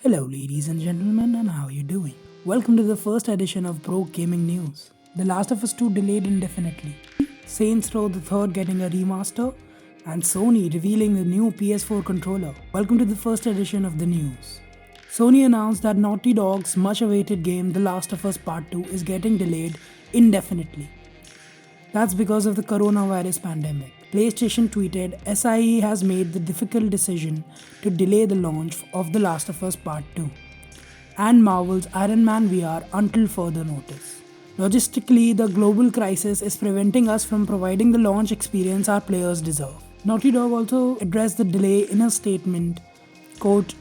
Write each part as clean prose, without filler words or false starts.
Hello, ladies and gentlemen, and how are you doing? Welcome to the first edition of Pro Gaming News. The Last of Us 2 delayed indefinitely, Saints Row the Third getting a remaster, and Sony revealing the new PS4 controller. Welcome to the first edition of the news. Sony announced that Naughty Dog's much awaited game The Last of Us Part 2 is getting delayed indefinitely. That's because of the coronavirus pandemic. PlayStation tweeted, SIE has made the difficult decision to delay the launch of The Last of Us Part 2 and Marvel's Iron Man VR until further notice. Logistically, the global crisis is preventing us from providing the launch experience our players deserve. Naughty Dog also addressed the delay in a statement, quote,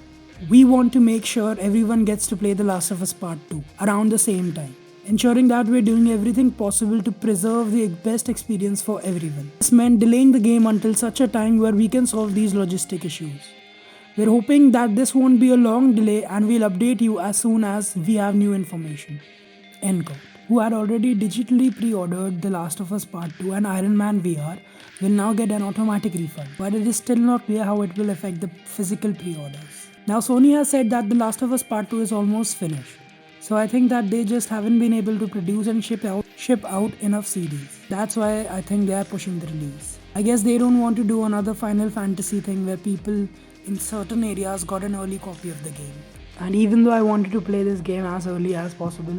"We want to make sure everyone gets to play The Last of Us Part 2 around the same time, ensuring that we're doing everything possible to preserve the best experience for everyone. This meant delaying the game until such a time where we can solve these logistic issues. We're hoping that this won't be a long delay and we'll update you as soon as we have new information." End quote. Who had already digitally pre-ordered The Last of Us Part 2 and Iron Man VR will now get an automatic refund, but it is still not clear how it will affect the physical pre-orders. Now Sony has said that The Last of Us Part 2 is almost finished. So I think that they just haven't been able to produce and ship out enough CDs. That's why I think they are pushing the release. I guess they don't want to do another Final Fantasy thing where people in certain areas got an early copy of the game. And even though I wanted to play this game as early as possible,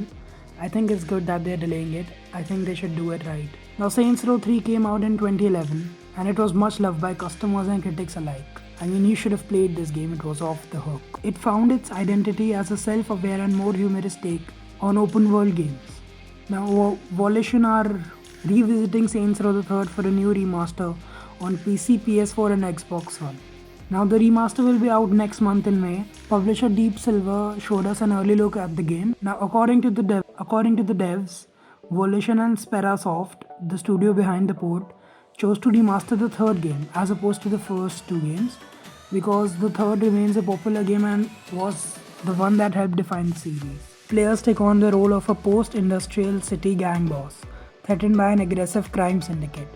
I think it's good that they're delaying it. I think they should do it right. Now Saints Row 3 came out in 2011 and it was much loved by customers and critics alike. I mean, you should have played this game, it was off the hook. It found its identity as a self-aware and more humorous take on open world games. Now, Volition are revisiting Saints Row the Third for a new remaster on PC, PS4 and Xbox One. Now, the remaster will be out next month in May. Publisher Deep Silver showed us an early look at the game. Now, according to the devs, Volition and Sperasoft, the studio behind the port, chose to remaster the third game as opposed to the first two games because the third remains a popular game and was the one that helped define the series. Players take on the role of a post-industrial city gang boss threatened by an aggressive crime syndicate.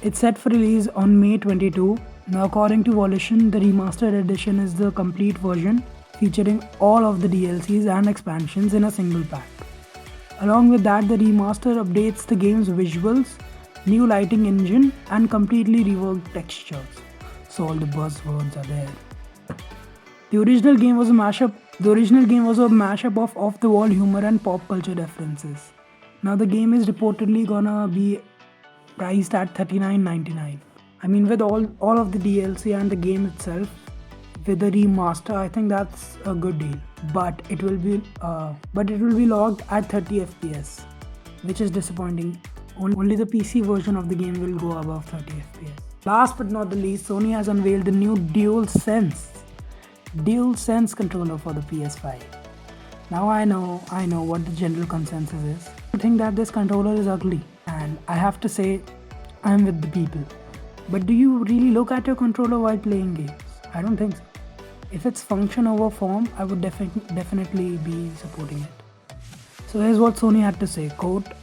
It's set for release on May 22. Now according to Volition, the remastered edition is the complete version featuring all of the DLCs and expansions in a single pack. Along with that, the remaster updates the game's visuals, new lighting engine and completely reworked textures. So all the buzzwords are there. The original game was a mashup of off-the-wall humor and pop culture references. Now the game is reportedly gonna be priced at $39.99. I mean, with all of the DLC and the game itself, with the remaster, I think that's a good deal. But it will be logged at 30 FPS, which is disappointing. Only the PC version of the game will go above 30 FPS. Last but not the least, Sony has unveiled the new DualSense controller for the PS5. Now I know what the general consensus is. I think that this controller is ugly, and I have to say, I'm with the people. But do you really look at your controller while playing games? I don't think so. If it's function over form, I would definitely be supporting it. So here's what Sony had to say, quote,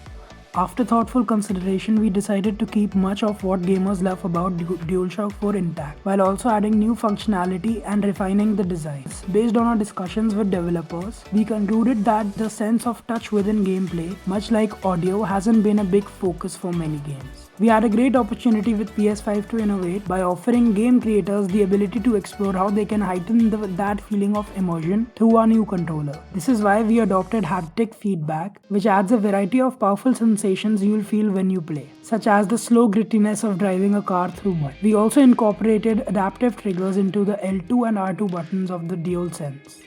"After thoughtful consideration, we decided to keep much of what gamers love about DualShock 4 intact, while also adding new functionality and refining the designs. Based on our discussions with developers, we concluded that the sense of touch within gameplay, much like audio, hasn't been a big focus for many games. We had a great opportunity with PS5 to innovate by offering game creators the ability to explore how they can heighten that feeling of immersion through our new controller. This is why we adopted haptic feedback, which adds a variety of powerful sensations you'll feel when you play, such as the slow grittiness of driving a car through mud. We also incorporated adaptive triggers into the L2 and R2 buttons of the DualSense,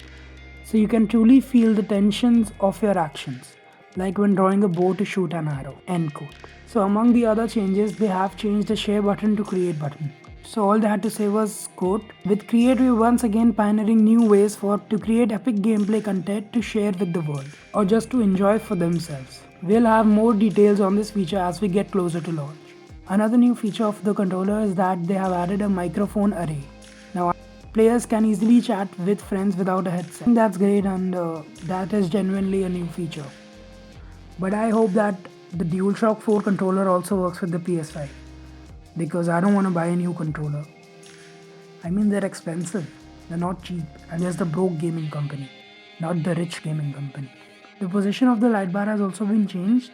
so you can truly feel the tensions of your actions, like when drawing a bow to shoot an arrow." End quote. So among the other changes, they have changed the share button to create button. So all they had to say was, quote, "With Create, we're once again pioneering new ways to create epic gameplay content to share with the world, or just to enjoy for themselves. We'll have more details on this feature as we get closer to launch." Another new feature of the controller is that they have added a microphone array. Now, players can easily chat with friends without a headset. That's great, and that is genuinely a new feature. But I hope that the DualShock 4 controller also works with the PS5, because I don't want to buy a new controller. I mean, they're expensive. They're not cheap, and just the broke gaming company, not the rich gaming company. The position of the light bar has also been changed,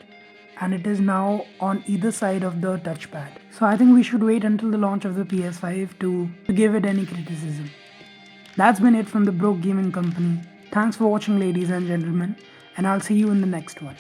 and it is now on either side of the touchpad. So I think we should wait until the launch of the PS5 to give it any criticism. That's been it from the broke gaming company. Thanks for watching, ladies and gentlemen, and I'll see you in the next one.